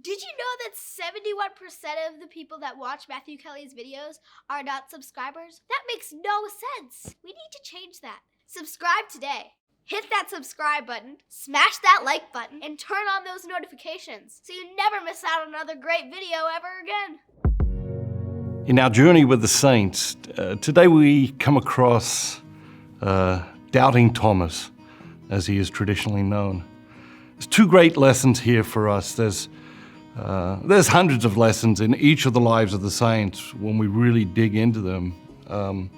Did you know that 71% of the people that watch Matthew Kelly's videos are not subscribers? That makes no sense. We need to change that. Subscribe today. Hit that subscribe button, smash that like button, and turn on those notifications so you never miss out on another great video ever again. In our journey with the saints, today we come across Doubting Thomas, as he is traditionally known. There's two great lessons here for us. There's hundreds of lessons in each of the lives of the saints when we really dig into them.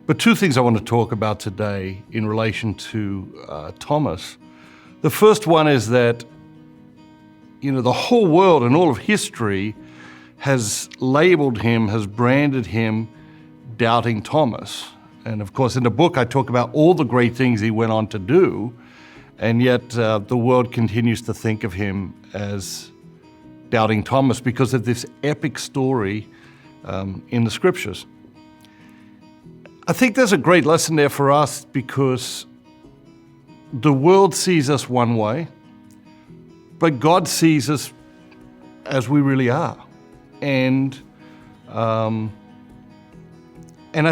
But two things I want to talk about today in relation to Thomas. The first one is that, the whole world and all of history has labeled him, has branded him Doubting Thomas. And of course, in the book, I talk about all the great things he went on to do, and yet the world continues to think of him as Doubting Thomas because of this epic story in the scriptures. I think there's a great lesson there for us because the world sees us one way, but God sees us as we really are. And I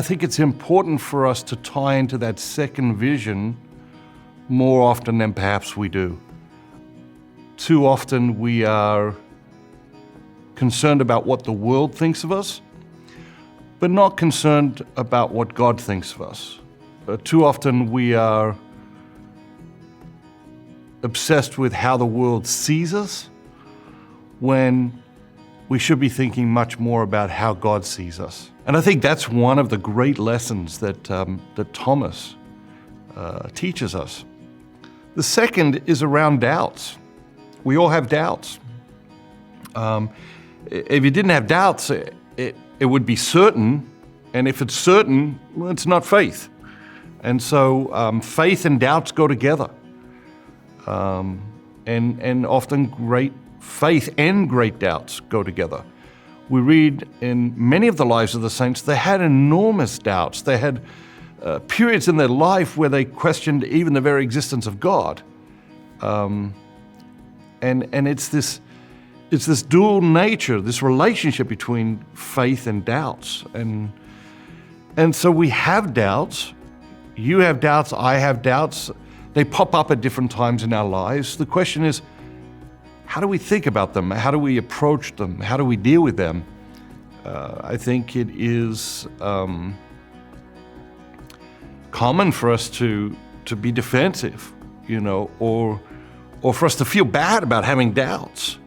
think it's important for us to tie into that second vision more often than perhaps we do. Too often we are concerned about what the world thinks of us, but not concerned about what God thinks of us. Too often we are obsessed with how the world sees us when we should be thinking much more about how God sees us. And I think that's one of the great lessons that Thomas teaches us. The second is around doubts. We all have doubts. If you didn't have doubts, it would be certain, and if it's certain, well, it's not faith. And so faith and doubts go together. And often great faith and great doubts go together. We read in many of the lives of the saints, they had enormous doubts. They had periods in their life where they questioned even the very existence of God. And it's this dual nature, this relationship between faith and doubts. And so we have doubts. You have doubts, I have doubts. They pop up at different times in our lives. The question is, how do we think about them? How do we approach them? How do we deal with them? I think it is common for us to be defensive, or for us to feel bad about having doubts.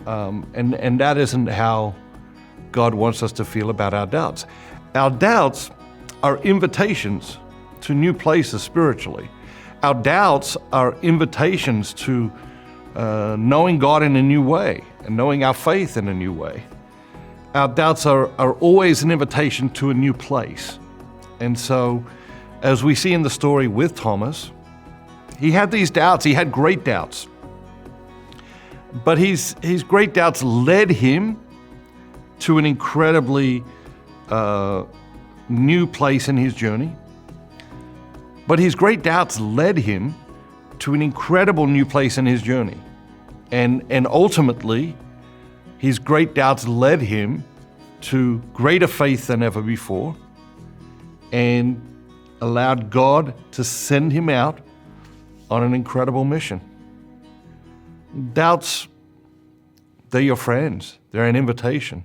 And that isn't how God wants us to feel about our doubts. Our doubts are invitations to new places spiritually. Our doubts are invitations to knowing God in a new way and knowing our faith in a new way. Our doubts are always an invitation to a new place. And so, as we see in the story with Thomas, he had these doubts. He had great doubts. But his great doubts led him to an incredibly new place in his journey. But his great doubts led him to an incredible new place in his journey. And ultimately, his great doubts led him to greater faith than ever before and allowed God to send him out on an incredible mission. Doubts, they're your friends. They're an invitation.